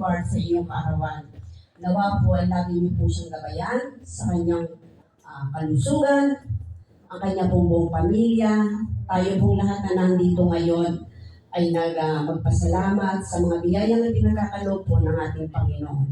part sa iyong kaarawan. Nawa po ay lagi niyo po siyang gabayan sa kanyang kalusugan, ang kanya pong buong pamilya. Tayo pong lahat na nandito ngayon ay magpasalamat sa mga biyayang na pinagkakaloob po ng ating Panginoon.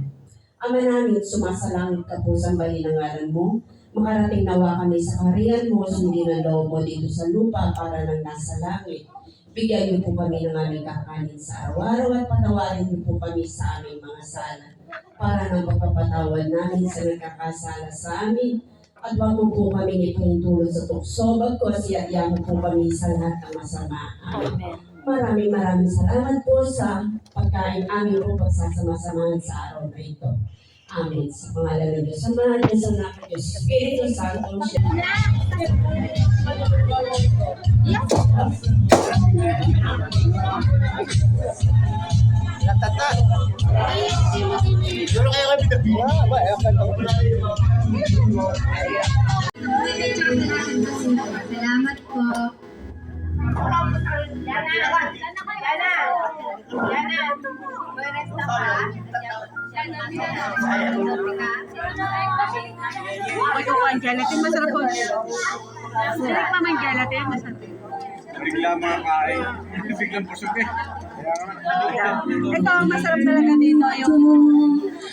Ama namin, sumasalangit ka po, sambahin ang ngalan mo. Makarating nawa kami sa kaharian mo, sundin ang loob mo dito sa lupa para nang nasa langit. Bigyan niyo po kami ng aming kakanin sa araw-araw at patawarin niyo po kami sa aming mga sala para nang pagpapatawad namin sa nagkakasala sa amin. At wag mo po kami ipahintulot sa tukso, bagkus iadya mo po kami sa lahat ng masama. Amen. Maraming salamat po sa pagkain aming po pagsasama-samahan sa araw na ito. Amen. Sa pangalan ng Diyos, sa mga Diyos, sa anak ng Diyos, Espiritu Santo, Natata. Dulu kayo kami dito. Salamat po. Yana. Beres na ba? Pagkukuhan gelatin, masarap po. Sarap pa man gelatin, masarap. Bigla makakain. Biglang busog eh. Ito, masarap talaga dito yung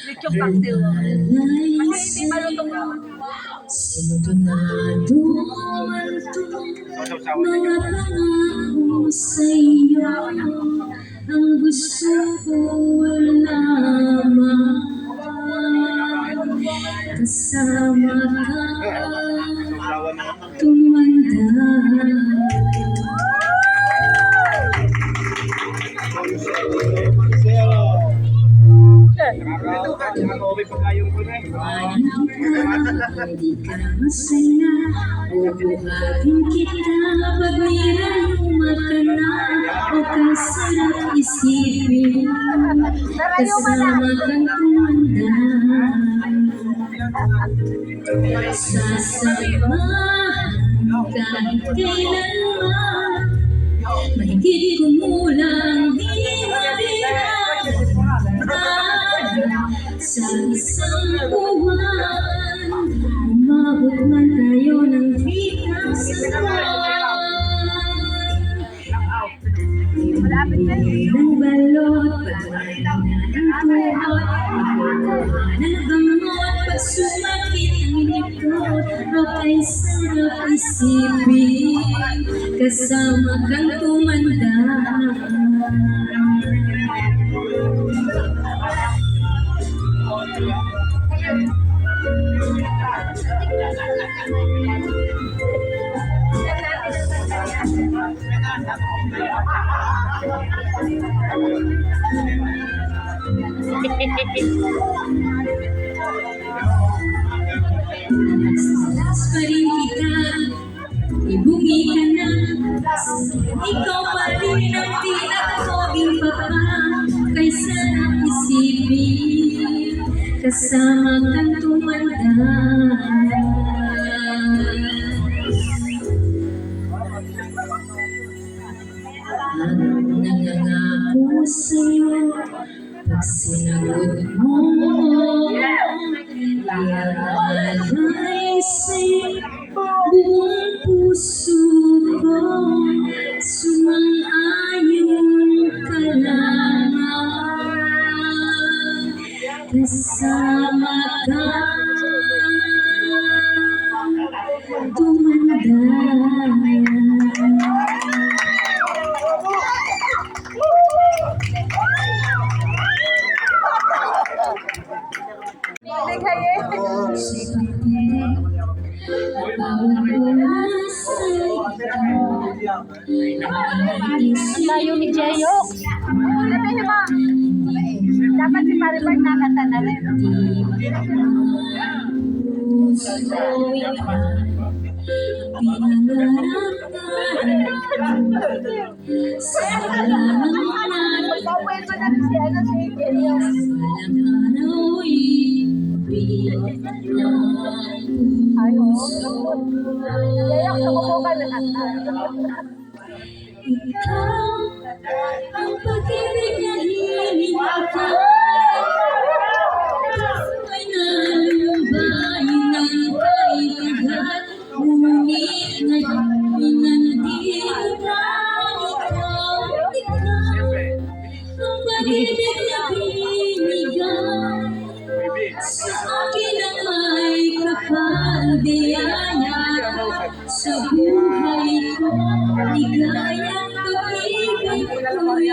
lechong cocktail. Kasi hindi malutong naman. Sintonado man ito, mga pangako sa iyo, ang gusto ko lamang, kasama ka, tumanda. Hindi ka masaya, alabuhatin kita pag mayroong ka na o kasarap isipin, kasama kang tumanda. Sasamahan kahit kailanman, mahigit kumulang di mabilang sa isang buwan. Umabot man tayo ng 3,000 ng balot, pagkain ng tuhod, pagkukuha ng gamot, pag sumakit ang likod, o kay sarap isipin, kasama kang tumanda. Salas pa rin kita, ibungi ka na, ikaw pa rin ang pinakabing papa, kay sarap isipin, kasama kang tumanda. Nangangako sa'yo, pag sinagot mo, iaalay sa'yo buong puso ko, sumang-ayon ka lamang, kasama ka, tumanda. Layo ni Jayok. Dapat si Maribel nakanta na rin. Ikaw ang pag-ibig na hinihingi ko. biyaya sa buhay ko, ligayang pag-ibig ko'y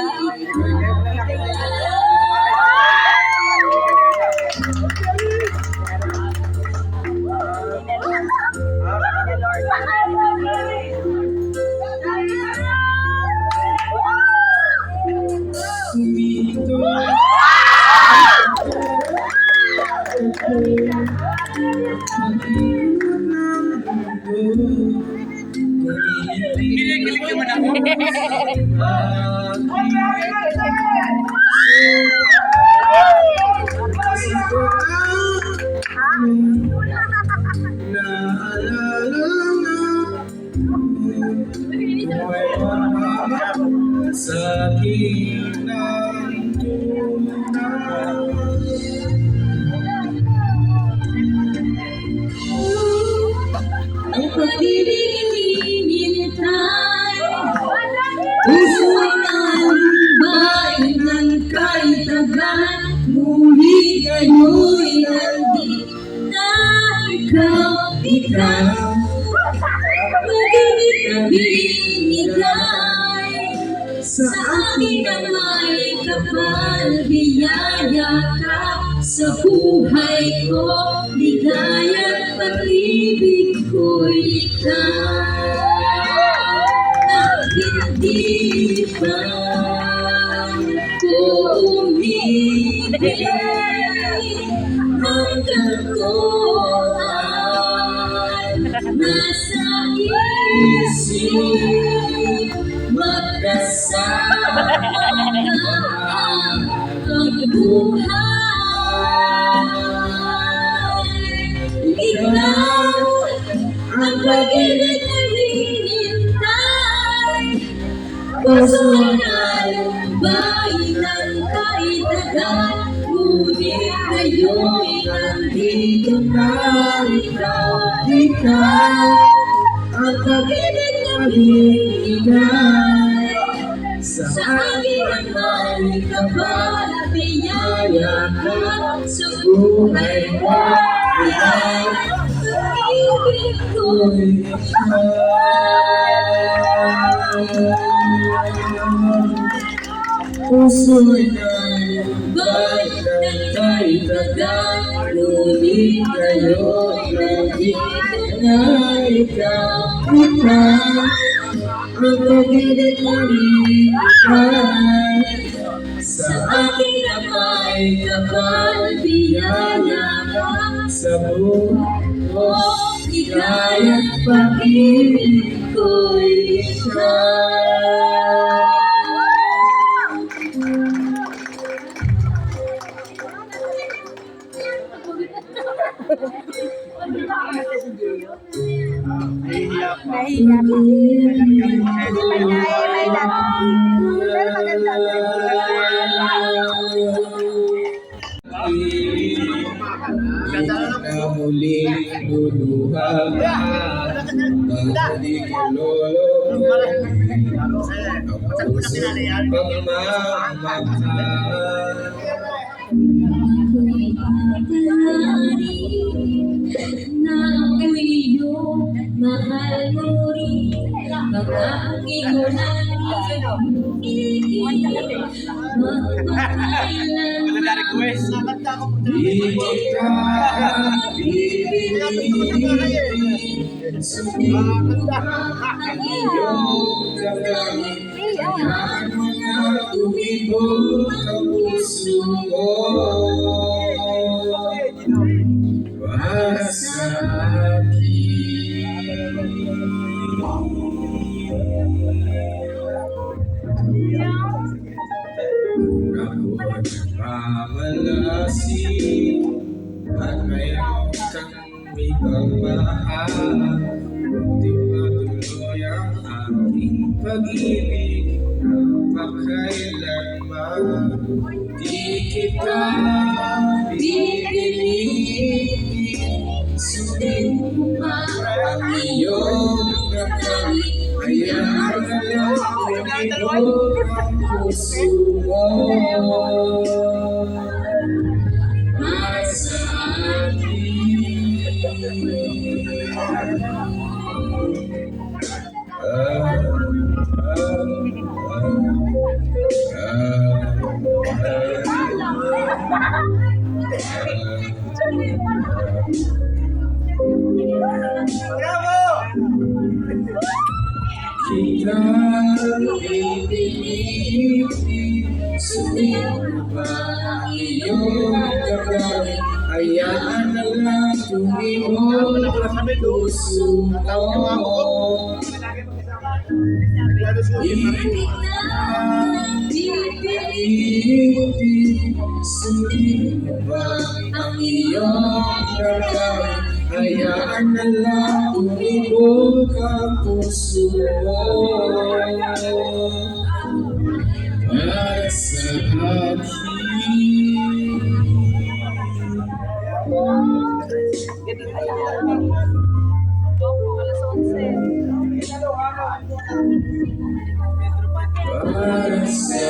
Kinikilig naman ako. Sa akin ang tunay. ang pag-ibig hinihintay. Puso'y nalumbay ng kaitagan, ngunit ngayon'y nandito na ikaw. Pag-ibig na binigay sa akin na may kapal, biyaya ka sa buhay ko, ligaya't pag-ibig ko'y ikaw. At hindi pa ko umibig hanggang ko'y nasa isip, magkasama ang buhay. Ikaw ang pag-ibig na hinihintay. Puso'y nalumbay ng kaitagan, ngunit ngayon'y nandito na ikaw. Ang pag-ibig na binigay sa akin ang may kapal, biyaya ka sa buhay ko, pag-ibig ko'y Puso'y nalumbay ng kaitagan, ngunit ngayon'y nandito na ikaw. ang pag-ibig na binigay Sa akin ang may kapal, biyaya ka sa buhay ko, ligaya't pag-ibig ko'y ikaw. Nahihiya pa. na muling luluhang pag-ibig lolo pagmamahal. Ako'y pagkalari na ako'y iyong mahal mo rin. Pag-aking mo na magpakailan Wala na request. Di kita bibigyan, sumigat ang iyong damdamin. Hayaan mo na tumibok ang puso ko para sa akin. Ako'y nagmamalasig at mayroon kang may pagmahal. Di matuloy ang aking pag-ibig, napakailanman. Di kita pipilitin, sundin mo pa ang iyong damdamin. Hayaan na lang tumibok ang puso mo para sa akin. Kita ipinig, sulit pa ang iyong gagawin. Hayaan na lang tumibok ang puso mo. Ibig na pipilitin, sulit pa ang iyong gagawin. Hayaan na lang tumibok ang puso mo. Para sa akin. Para sa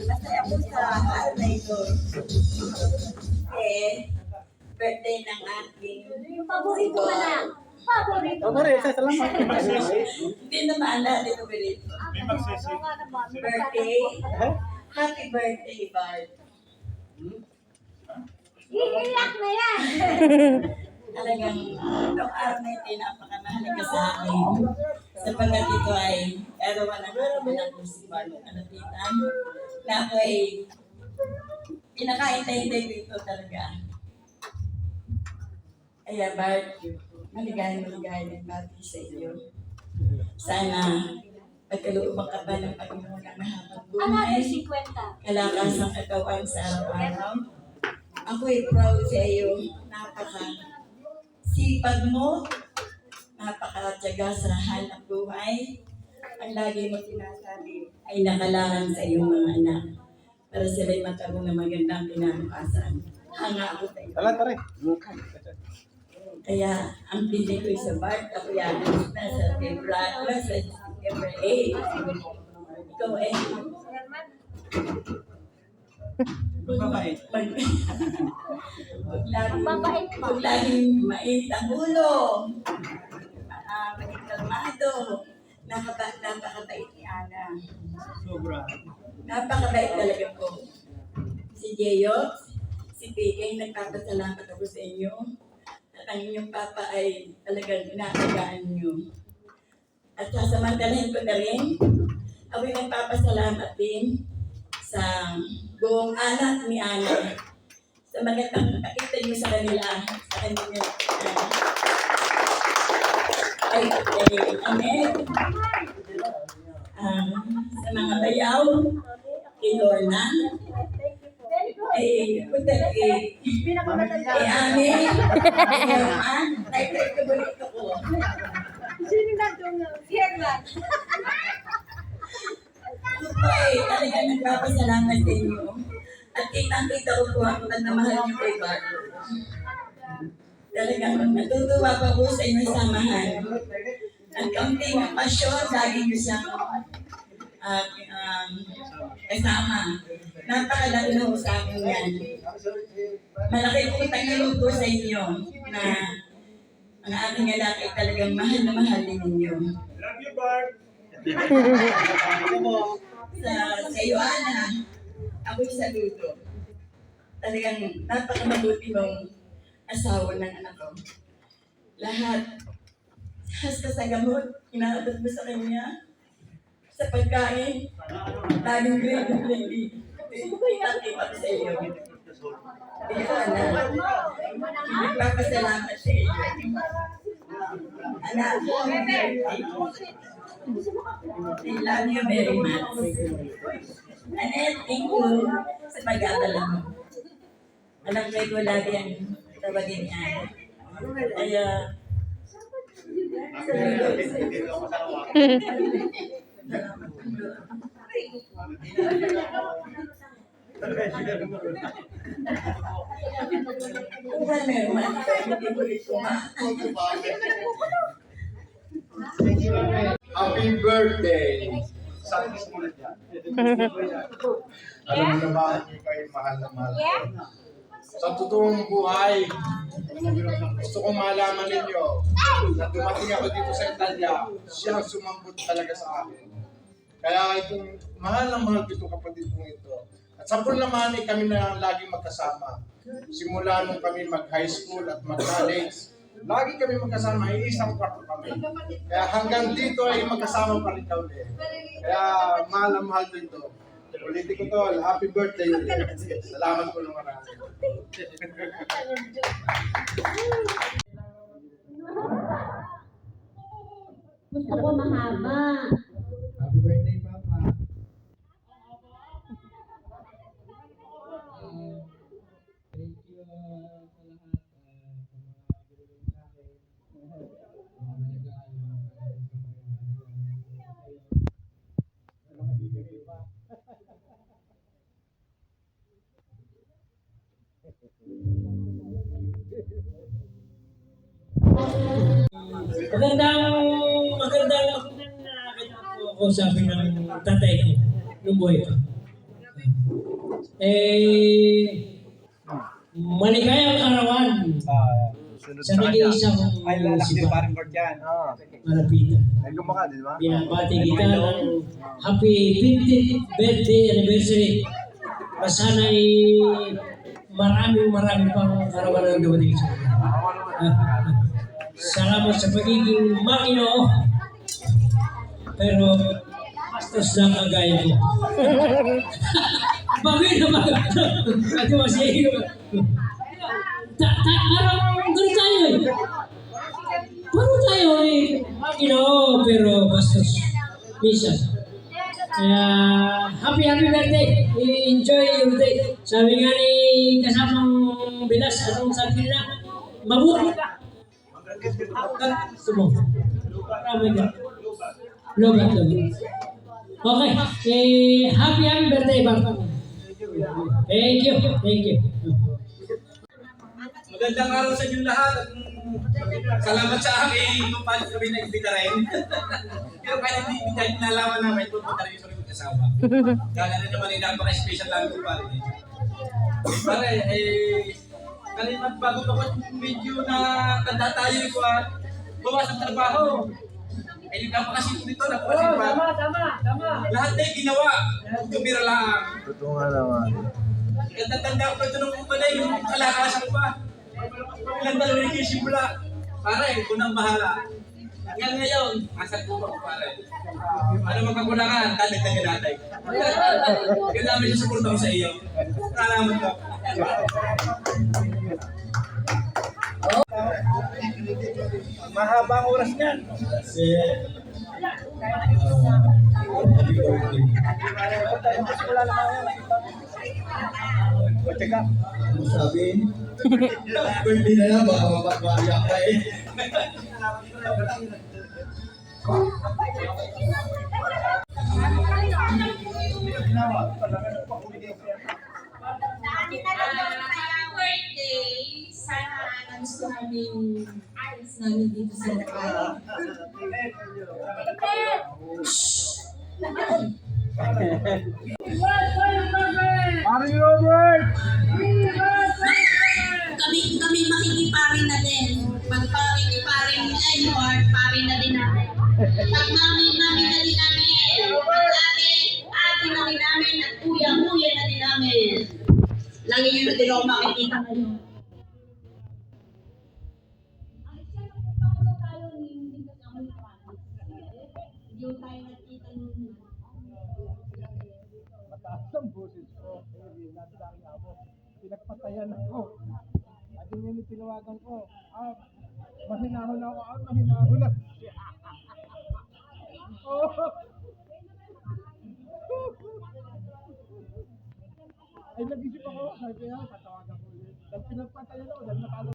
Masaya po sa araw na ito. Birthday ng aking Paborito ka lang. Paborito. Hindi naman natin paborito. Birthday. Happy birthday, Bart. Iiyak na yan. Talagang itong araw na ito napakamahalaga sa akin. Sapagkat ito ay arawan ng harapan ng festival ng kalapitan na ako ay pinakaintay-intay ko ito talaga. Kaya Bart, maligayang bati sa iyo. Sana pagkalooban ka pa ng Panginoon ng mahabang buhay, Another 50. kalakas ang katawan sa araw-araw. Ako ay proud sa iyo. Napaka-sipag mo, napaka-tiyaga sa hanap buhay. Ang lagi mo sinasabi ay nakalangan sa iyong mga anak para sila'y magkaroon ng magandang kinabukasan. Hanga ako sa iyo. Kaya ang pili ko sa Bart, ako yan na sa February, sa September 8. Ikaw ay Mabait. Huwag laging mainit ang ulo. Maging kalmado. Napakabait ni Ana. Sobra. Napakabait talaga po. Si Jeyot, si PK, nagpapasalamat ako sa inyo. At ang inyong papa ay talagang inaalagaan nyo. At sasamantalahin ko na rin, ako'y nagpapasalamat din sa buong anak ni Ana. Sa magandang nakita nyo sa kanila, sa kanila. Ay, Amen. Sa mga bayaw, kay Lorna, punta kay Ami, type ko bonito ko. Sino na doon? Sierra. Ako po ay talagang nagpapasalamat sa inyo. At kitang-kita ko po ang pagmamahal niyo kay Bart. Talagang natutuwa pa po sa inyong samahan. Ang kaunting pasyon, lagi niyo siyang kasama. Napakalaki na po sa akin yan. Malaki po tanggalo po sa inyo na ang aking anak ay talagang mahal na mahal din ninyo. Love you, Bart. Sa iyo, Ana, ako'y saludo. Talagang napakamabuti mong asawa ng anak ko. Lahat, hasta sa gamot, inaabot mo sa kanya. Sa pagkain, laging grade. Takipag sa iyo. Kaya, Ana, nagpapasalamat sa iyo. Anak, I love you very much. Annette, thank you sa pag-aabala mo. Alam ko ito lagi ang tawagin niya. Kaya, Happy birthday Sabi ko ulit yan. Alam mo na ba, hindi kayo mahal na mahal ko. Sa totoong buhay, gusto kong malaman ninyo na dumating ako dito sa Italia, siya ang sumambot talaga sa akin. Kaya itong mahal na mahal ko itong kapatid kong ito. At sa Purlamani kami na laging magkasama. Simula nung kami mag-high school at mag-college, lagi kami magkasama, isang kwarto kami. Kaya hanggang dito ay magkasama pa rin kami. Kaya mahal na mahal ko ito. Ulitin ko to, happy birthday. Salamat po ng marami. Gusto ko mahaba. Happy birthday, Papa. Thank you sa lahat. Sa mga binigay sa akin. Mga regalo. Mga bibigay pa. Magandang ako sabi ng tatay ko nung buhay pa. Maligayang arawan sa nag-iisang Ay, lalaki din sipa. parang board yan. Malapitan. Ay, kumaka, di ba? Binabati kita ng happy 50th birthday anniversary. Sana'y maraming pang karawan ang dumating sa akin. Salamat sa pagiging Maginoo. Pero bastos lang kagaya ko. Bagay na ba? Ito masih. Parang ganun tayo eh. Parang tayo eh. Maginoo pero bastos. Minsan. Kaya happy birthday. Enjoy your day. Sabi nga ni kasamang Bilas, anong sabi nila? Mabuti ka. Gusto mo? Marami ka. Lobat. Okay. Happy birthday, Bart. Thank you. Magandang araw sa inyo lahat at salamat sa akin kung paano kami nag-ibita rin. Pero kahit hindi dahil nalaman namin kung paano rin sa mga kasawa. Kaya rin naman napaka-special lang ito pare. Pare, kanina bago pa ko video na tanda tayo ko bawas ang trabaho. Napakasin dito, napakasin pa. Tama. Lahat na ginawa. Kumira lang. Totoo nga naman. Tanda ko ito nung kumalay, yung kalakasan pa. Ilang dalawa yung kisimula. Pare, unang bahala. Hanggang ngayon, asal po ako pare. Ano magkakulangan, talag-tagal natin. Kaya namin yung support ako sa iyo. Salamat ko. Mahabang oras niyan. Sabi, birthday na lang, baka mapagmariyak ka eh. Birthday, sana nagustuhan mo yung ayos namin dito sa lokal. Parang Robert! Kami makikipari na din. Pag pari ni Edward, pari na din namin. Pag mami na din namin. Pag ate na din namin. At kuya na din namin. Lagi yun na din ako makikita ngayon. Yung tayo nakita nung Mataas ang boses ko. Nasa ako. Pinagpatayan ako. At yung tinawagan ko. Mahinahon ako. Mahinahon ako. Ay, nag-isip ako. Sabi ko, patawagan ko ulit. Dahil pinagpatayan ako. Dahil natalo.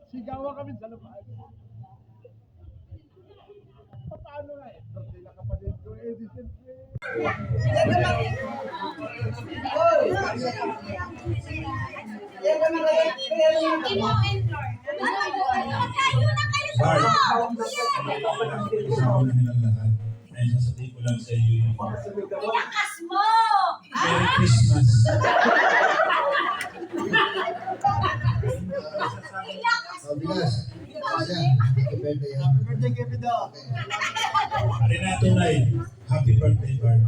Sigawa kami sa labas. Paano nga eh? Birthday na kapatid ko eh. Bart. Sabi nilang lahat. Ay sasabihin ko lang sa iyo yung Ilakas mo! Merry Christmas. Bilas. Happy birthday. Happy birthday, Kepido. Ari na tunay. Happy birthday, Bart.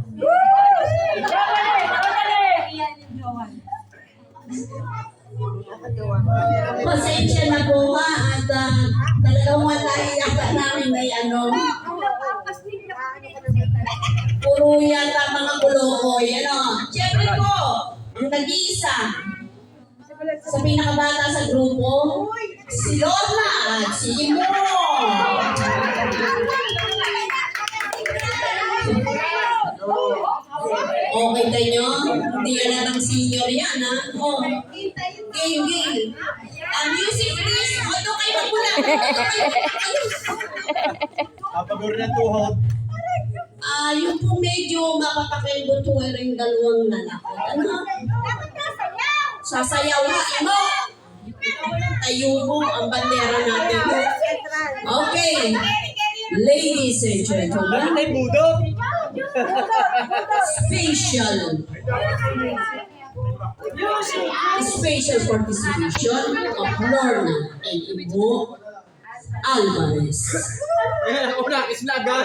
Pasensya na po ha at talagang wala yata namin may puro yata mga kulokoy. Siyempre po, ang nag-iisa sa pinakabata sa grupo, si Lola at si Imo. Okay kayo? Hindi ka na ng senior yan, ha? Oh. Game. Music, please. Ano kayo magmula? Kapagod na tuhod. Yung po medyo mapapakindot po yung dalawang lalaki. Ano? Sasayaw na, Imo. Tayo mo ang bandera natin. Okay. Ladies and gentlemen, special participation of Lorna and Ibo Alvarez. Una, islaga.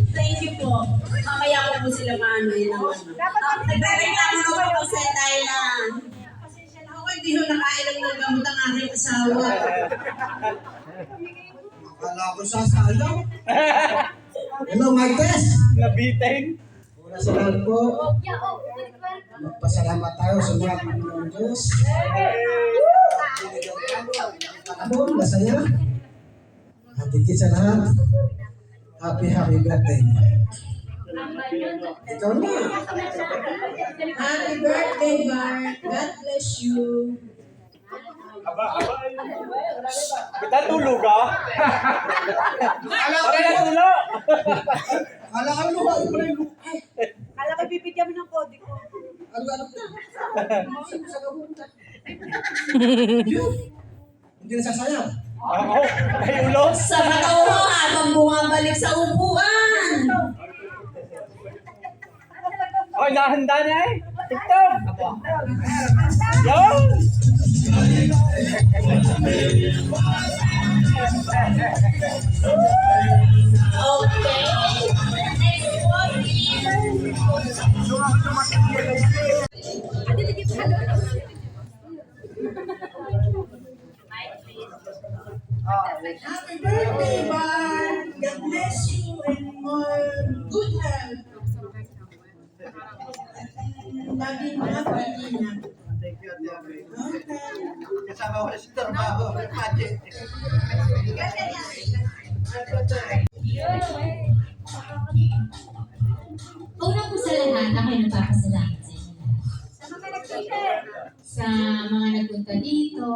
Thank you po. Mamaya ko po sila maano yun naman. Nagre-reklamo naman po sa dahil na pasensya na ako, hindi ho nakailang ng gamot ang aking asawa. Akala ko sasayaw. Hello, Martes. Nabitin. Una sa lahat po, magpasalamat tayo sa mga Panginoon Diyos. Ano, masaya. At higit sa lahat, happy birthday. Ikaw na. Happy birthday, Bart. God bless you. Kita tulog ah. Bakit natulog? Kala ka luha, Kala ko bibigyan mo ng kode ko. ano na? Hindi na sasayaw. Oo, ay ulo. Sa mataw mo habang bumabalik sa upuan. Ay, nahanda na eh. TikTok. Yan. Okay. Next one, Happy birthday, Bart. God bless you and more good health. Laging happy na. Okay. Kasama ko sa trabaho. Magic. Una po sa lahat, ako ay nagpapasalamat sa inyo lahat. Sa mga nagpunta dito,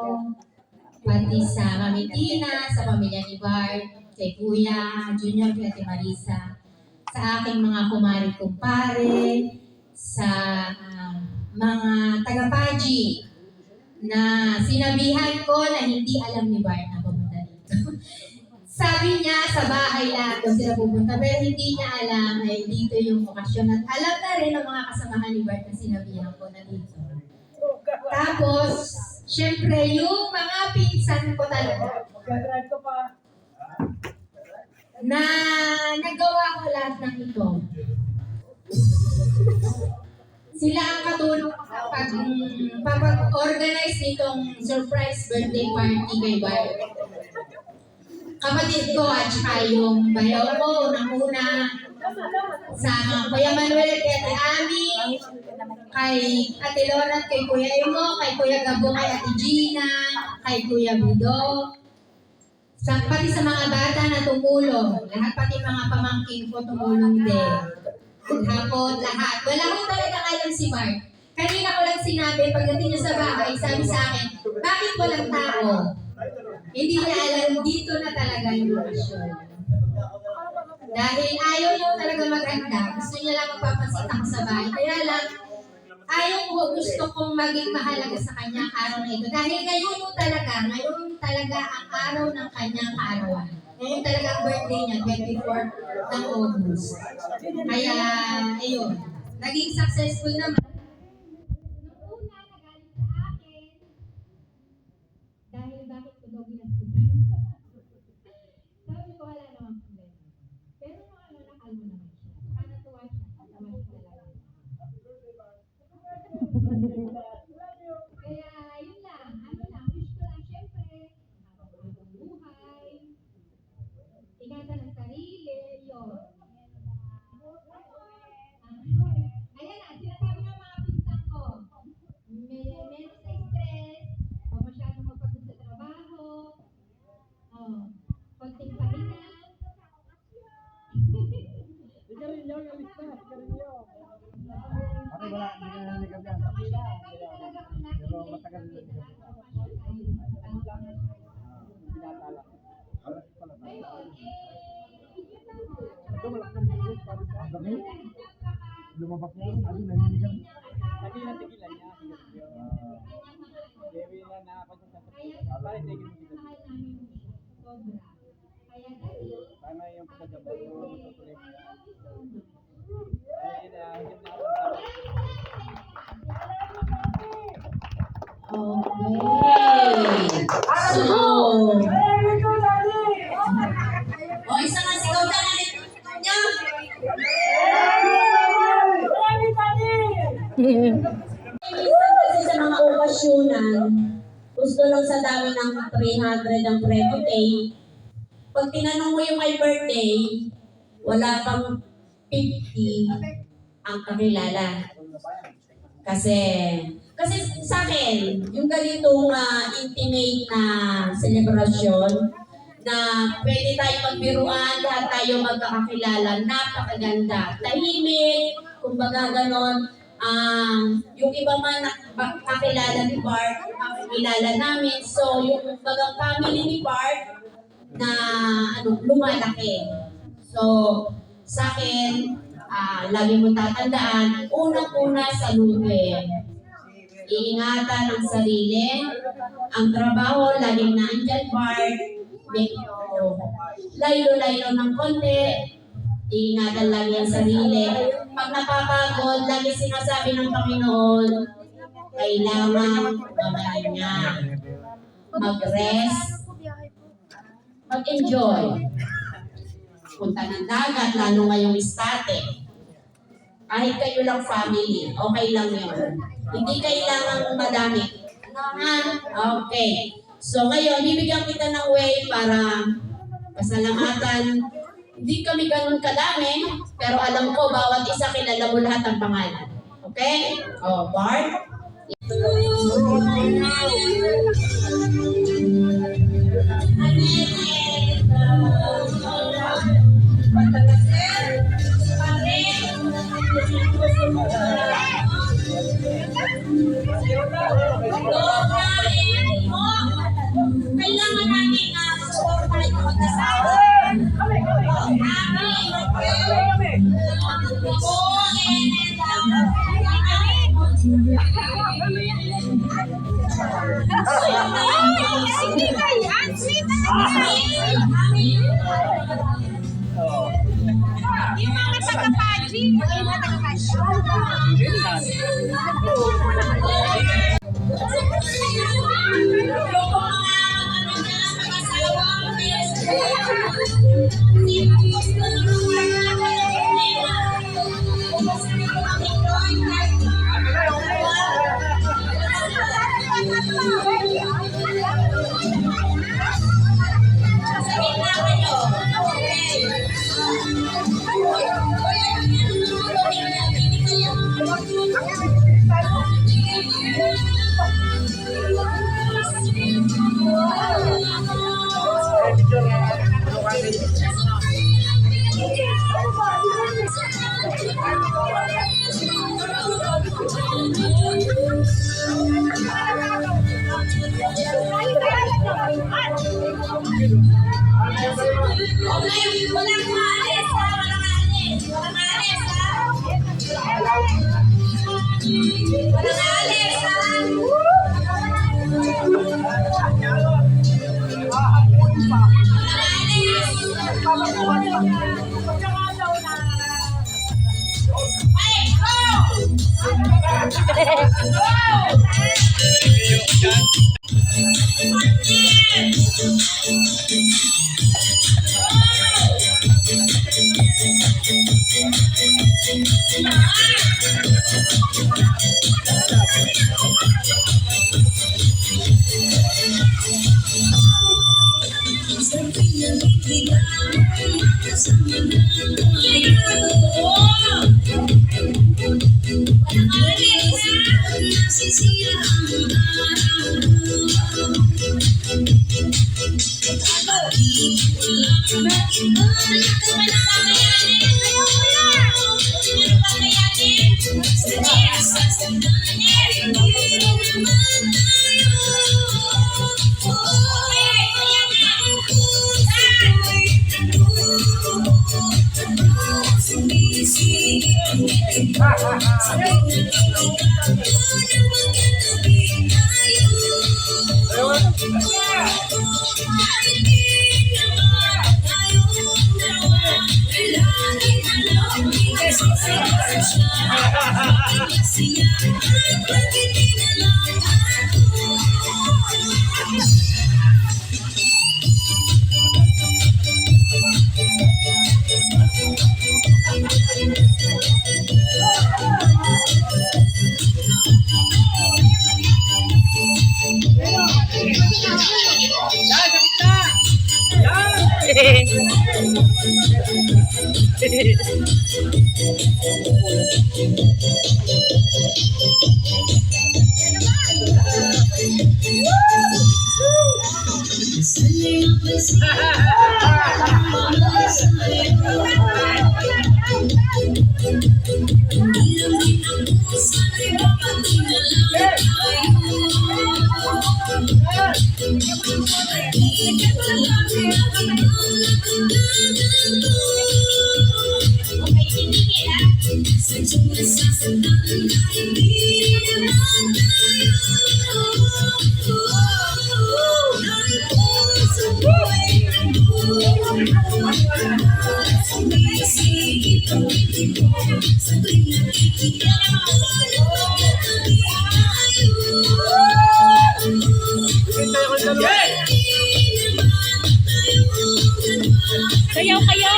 pati sa Mami Tina, sa pamilya ni Bart, kay Kuya, Junior, kay Ate Marisa, sa aking mga kumari-kumpare, sa mga taga-Paji, na sinabihan ko na hindi alam ni Bart na pumunta dito. Sabi niya sa bahay lahat kung sila pupunta, pero hindi niya alam ay dito yung okasyon. At alam na rin ng mga kasamahan ni Bart na sinabihan ko na dito. Tapos, syempre, yung mga pinsan ko talaga, na nagawa ko lahat ng ito. Sila ang katulong pag-organize nitong surprise birthday party kay Bart. Kapatid ko at saka yung bayaw ko, unang-una, sa Kuya Manuel at Ate Ami, kay Ate Lora at kay Kuya Emo, kay Kuya Gabo, kay Ate Gina, kay Kuya Bido, pati sa mga bata na tumulong, lahat pati mga pamangkin ko tumulong din. Hapon, lahat. Wala ko talaga alam si Bart. Kanina ko lang sinabi, pagdating niya sa bahay, sabi sa akin, bakit walang tao? Hindi niya alam, dito na talaga yung okasyon. Dahil ayaw niya talaga maghanda, gusto niya lang magpapansin ako sa bahay. Kaya lang, ayaw ko, gusto kong maging mahalaga sa kanya ang araw na ito. Dahil ngayon talaga ang araw ng kanyang kaarawan. Ngayon talaga ang birthday niya, 24 ng August. Kaya, ayun, naging successful naman. Una, nagalit sa akin, dahil bakit ko daw ginastutin. Sabi ko, wala namang problema. Pero nung nakalmo naman siya. Saka natuwa siya. Natuwa siya talaga. Kaya, yun lang. Wish ko lang, syempre, habang buhay, ingatan ang sarili, yun. Ayan na, sinasabi ng mga pinsan ko. Menos na stress, huwag masyadong magpagod sa trabaho, konting pahinga. Sigarilyo, yung lista, sigarilyo. Kaya, wala, hindi ka naligab yan. Pero matagal na siya. Pinatala. ngayon, Ito, malaking bilis para sa gabi. Lumabak niya, ano, naninigang. Nagilan-tigilan niya, sigarilyo. Baby na nakakot sa sasabihin. Para tigil mo sigarilyo. Tama yung pagkagabal mo, matutuloy mo yan. Ay, higit na ako. Okay. So, isa nga sigaw na natin niya. Kasi sa mga okasyonan, gusto lang sa dami ng 300 ang premo pay. Pag tinanong mo yung may birthday, wala pang 50 ang kakilala. Kasi sa akin, yung ganitong intimate na selebrasyon, na pwede tayo magbiruan, lahat tayo magkakakilala, napakaganda. Tahimik, kumbaga ganon. Yung iba man kakilala ni Bart, kakilala namin. So, yung bagang family ni Bart na lumalaki. So, sa akin, lagi mo tatandaan, unang-una saluhin. Iingatan ang sarili, ang trabaho, laging naandyan, Bart. Medyo layo-layo ng konti, iingatan lagi ang sarili. Pag napapagod, lagi sinasabi ng Panginoon, kailangan mamahinga, mag-rest, mag-enjoy. Punta ng dagat, lalo ngayong estate. Kahit kayo lang family, okay lang yun. Hindi kailangan madami. Okay. So ngayon, bibigyan kita ng way para pasalamatan. Hindi kami ganun kadami, pero alam ko, bawat isa kilala mo lahat ang pangalan. Okay? Bart? Kailangan namin supportahan yung mag-asawa. Yung mga taga-paji, yung mga taga-paji. Walang maalis ha, walang alis. Walang alis ha. Walang alis ha. Sayaw kayo!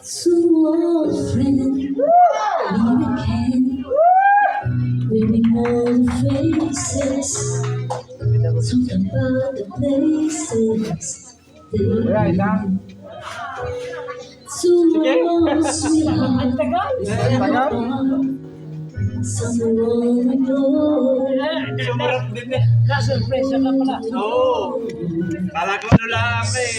So friend, we can we know faces, talk about the places Kaya isa. tomorrow, sweetheart, somewhere we go. Sumarap din eh. Na-surpresa ka pala. Oo. Kala ko ano lang eh.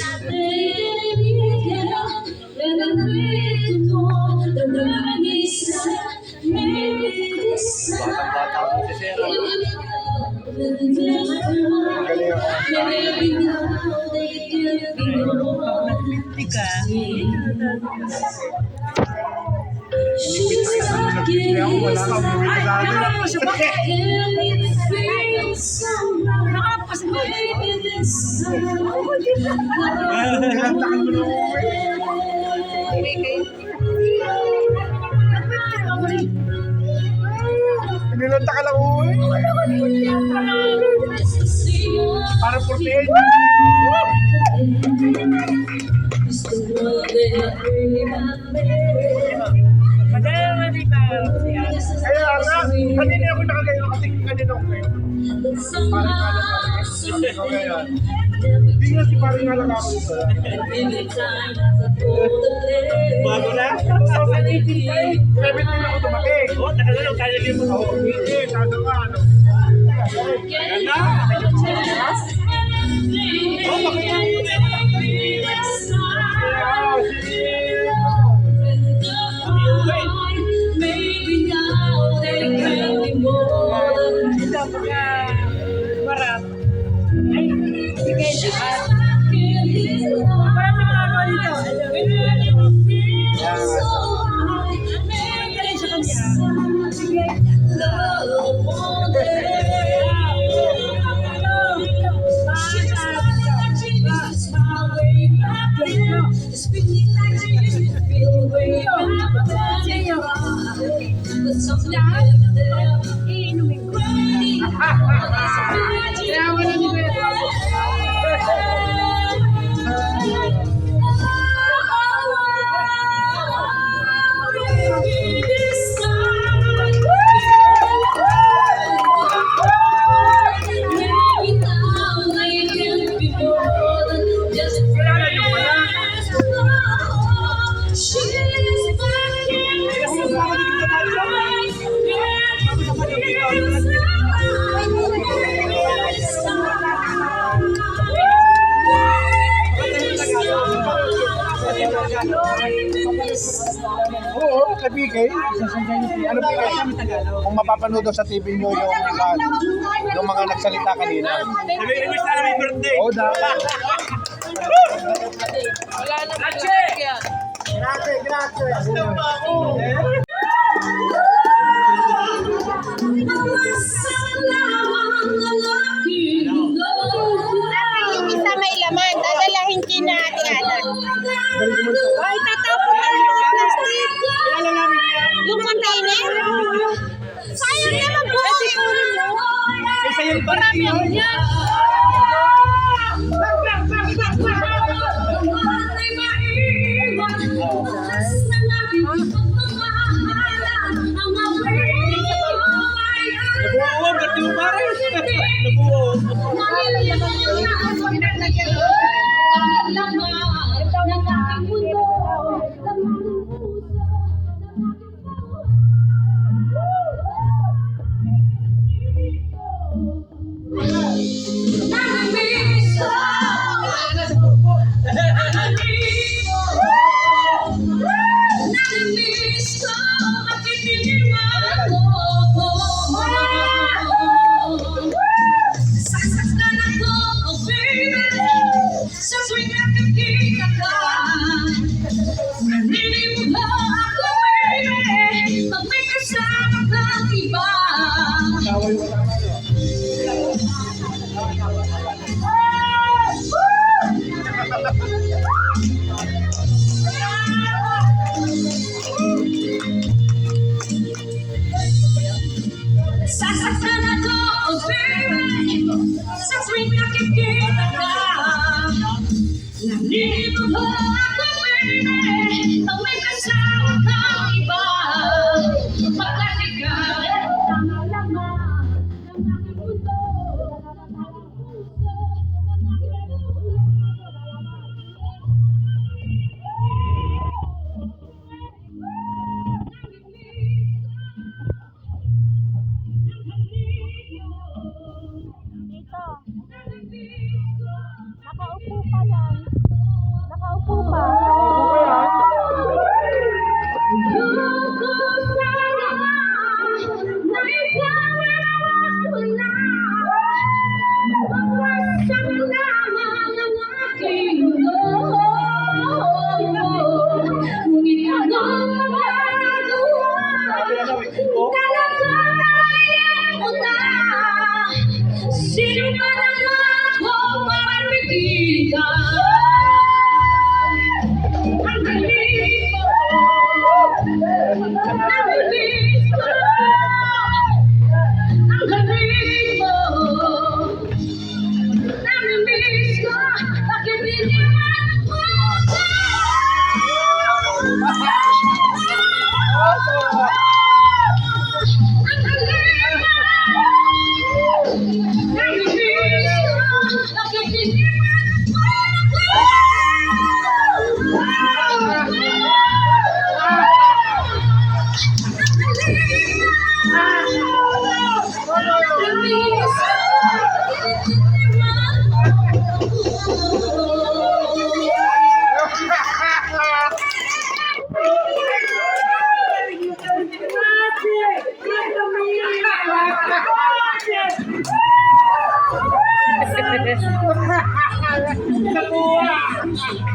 Nilanta ka lang uwi. Para 48. Kaya nga, kanina ako nakagayon kasi kanina ako ngayon. Parang ngayon. Hindi nga si parang nga lang ako ito. Bago na? 2018 ako dumating. Oo, tagal kaya din mo. Oo, hindi. Sabi nga ano. Tagal na. Oo, bakit nga mo na Oo, kabigay. Ano bigay? Kung mapapanood sa TV nyo yung mga nagsalita kanina. Nag-request na may birthday. Oo, dapat. Wala na ba? Grazie. Yung isa may laman, dadalahin kina Ate Ana. Ay, tatapon na yung plastic. Yung container? Sayang naman po. Isa yung party yun. Nabuo, berarti mo pare. Nabuo. Nothing Sasaktan ako, oh baby, sa tuwing nakikita ka. Nalilito mo ako, baby, pag may kasama kang iba. Bakit ikaw ang laman ng aking mundo, ng aking puso, ng aking ulo. Dito. Nakaupo pa yan. Nakaupo pa. Sino ba naman ako marikita? Ang galing mo, namilis ko. Ang galing mo, namilis ko. Bakit hindi man ako? Ang galing mo. Nakuha.